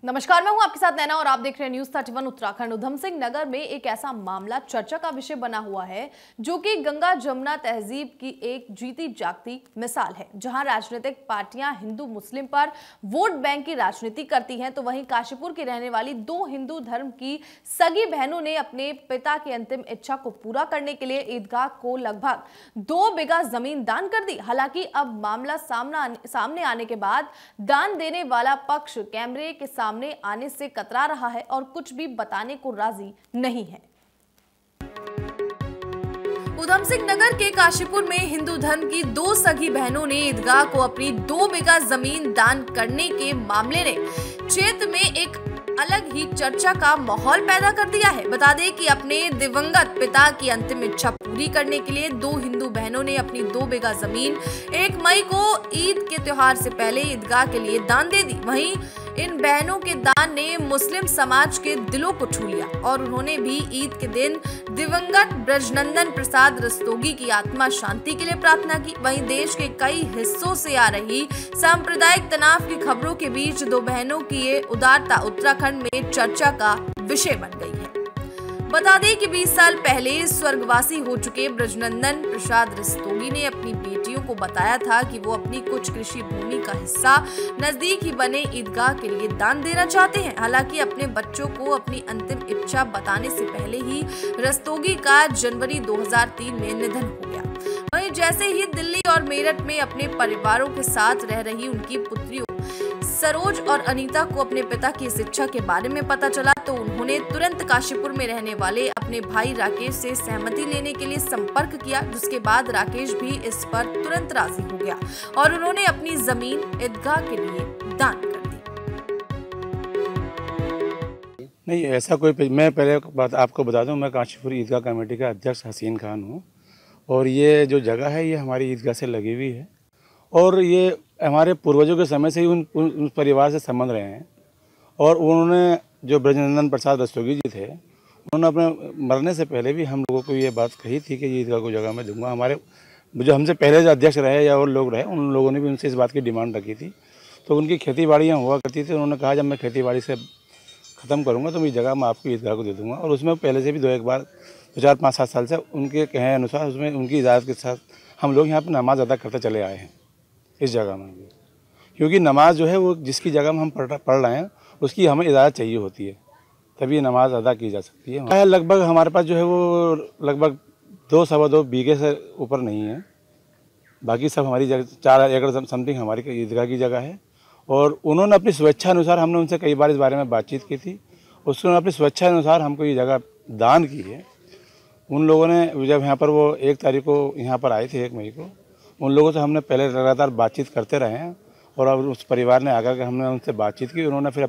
नमस्कार, मैं हूं आपके साथ नैना और आप देख रहे हैं न्यूज 31 उत्तराखंड। उधम सिंह नगर में एक ऐसा मामला चर्चा का विषय बना हुआ है जो कि गंगा जमुना तहजीब की एक जीती जागती मिसाल है, जहां राजनीतिक पार्टियां हिंदू मुस्लिम पर वोट बैंक की राजनीति करती हैं, तो वहीं काशीपुर की रहने वाली दो हिंदू धर्म की सगी बहनों ने अपने पिता की अंतिम इच्छा को पूरा करने के लिए ईदगाह को लगभग 2 बीघा जमीन दान कर दी। हालांकि अब मामला सामने आने के बाद दान देने वाला पक्ष कैमरे के सामने आने से कतरा रहा है और कुछ भी बताने को राजी नहीं है। उधम सिंह नगर के काशीपुर में हिंदू धर्म की दो सगी बहनों ने ईदगाह को अपनी 2 बीघा जमीन दान करने के मामले ने क्षेत्र में एक अलग ही चर्चा का माहौल पैदा कर दिया है। बता दें कि अपने दिवंगत पिता की अंतिम इच्छा पूरी करने के लिए दो हिंदू बहनों ने अपनी 2 बीघा जमीन 1 मई को ईद के त्योहार से पहले ईदगाह के लिए दान दे दी। वहीं इन बहनों के दान ने मुस्लिम समाज के दिलों को छू लिया और उन्होंने भी ईद के दिन दिवंगत ब्रजनंदन प्रसाद रस्तोगी की आत्मा शांति के लिए प्रार्थना की। वहीं देश के कई हिस्सों से आ रही सांप्रदायिक तनाव की खबरों के बीच दो बहनों की ये उदारता उत्तराखंड में चर्चा का विषय बन गई है। बता दें कि 20 साल पहले स्वर्गवासी हो चुके ब्रजनंदन प्रसाद रस्तोगी ने अपनी बेटियों को बताया था कि वो अपनी कुछ कृषि भूमि का हिस्सा नजदीक ही बने ईदगाह के लिए दान देना चाहते हैं। हालांकि अपने बच्चों को अपनी अंतिम इच्छा बताने से पहले ही रस्तोगी का जनवरी 2003 में निधन हो गया। वहीं जैसे ही दिल्ली और मेरठ में अपने परिवारों के साथ रह रही उनकी पुत्रियों सरोज और अनीता को अपने पिता की इस इच्छा के बारे में पता चला तो उन्होंने तुरंत काशीपुर में रहने वाले अपने भाई राकेश से सहमति लेने के लिए संपर्क किया, जिसके बाद राकेश भी इस पर तुरंत राजी हो गया और उन्होंने अपनी जमीन ईदगाह के लिए दान कर दी। नहीं, ऐसा कोई मैं पहले बात आपको बता दूं, मैं काशीपुर ईदगाह कमेटी का अध्यक्ष हसीन खान हूं और ये जो जगह है ये हमारी ईदगाह से लगी हुई है और ये हमारे पूर्वजों के समय से ही उन परिवार से संबंध रहे हैं। और उन्होंने जो ब्रजनंदन प्रसाद रस्तोगी जी थे, उन्होंने अपने मरने से पहले भी हम लोगों को ये बात कही थी कि ये ईदगाह को जगह मैं दूंगा। हमारे जो हमसे पहले जो अध्यक्ष रहे या और लोग रहे, उन लोगों ने भी उनसे इस बात की डिमांड रखी थी। तो उनकी खेती बाड़ियाँ हुआ करती थी, उन्होंने कहा जब मैं खेती बाड़ी से ख़त्म करूँगा तो मेरी जगह मैं आपको ईदगाह को दे दूँगा। और उसमें पहले से भी 2-4-5-7 साल से उनके कहे अनुसार उसमें उनकी इजाज़त के साथ हम लोग यहाँ पर नमाज़ अदा करते चले आए हैं इस जगह में भी, क्योंकि नमाज जो है वो जिसकी जगह में हम पढ़ रहे हैं उसकी हमें इजाज़त चाहिए होती है, तभी नमाज अदा की जा सकती है। लगभग हमारे पास जो है वो लगभग 2-2.25 बीघे से ऊपर नहीं है, बाकी सब हमारी जगह 4 एकड़ समथिंग हमारी ईदगाह की जगह है। और उन्होंने अपनी स्वेच्छा अनुसार, हमने उनसे कई बार इस बारे में बातचीत की थी, उसने अपनी स्वेच्छा अनुसार हमको ये जगह दान की है। उन लोगों ने जब यहाँ पर वो 1 तारीख को यहाँ पर आए थे 1 मई को, उन लोगों से हमने पहले लगातार बातचीत करते रहे हैं और अब उस परिवार ने आकर के हमने उनसे बातचीत की। उन्होंने फिर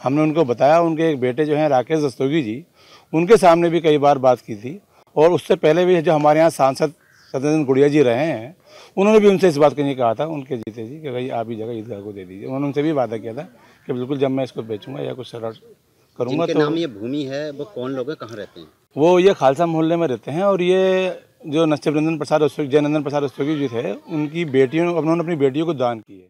हमने उनको बताया, उनके एक बेटे जो हैं राकेश रस्तोगी जी, उनके सामने भी कई बार बात की थी। और उससे पहले भी जो हमारे यहाँ सांसद सत्येंद्र गुड़िया जी रहे हैं, उन्होंने भी उनसे इस बात के लिए कहा था, उनके जीते जी, कि भाई आप ही जगह ईदगाह को दे दीजिए। उन्होंने उनसे भी वादा किया था कि बिल्कुल जब मैं इसको बेचूंगा या कुछ करूँगा तो। नाम ये भूमि है वो कौन लोग हैं, कहाँ रहते हैं? वो ये खालसा मोहल्ले में रहते हैं और ये जो जयनंदन प्रसाद रस्तोगी जी थे, उनकी बेटियों, उन्होंने अपनी बेटियों को दान की है।